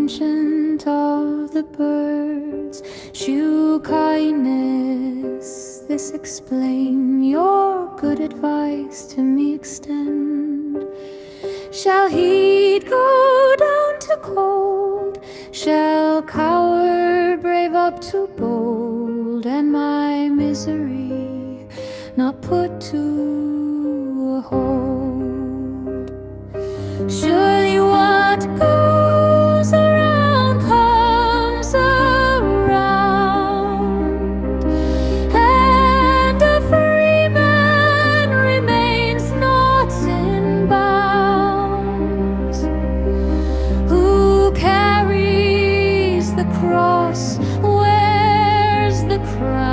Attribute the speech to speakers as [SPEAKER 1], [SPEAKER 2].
[SPEAKER 1] ancient of the birds, shew kindness, this explain, your good advice to me extend. Shall heat go down to cold? Shall coward brave up to bold? And my misery not put to a hold? Surely what goes around comes around, and a free man remains not in bounds. Who carries the cross wears the crown.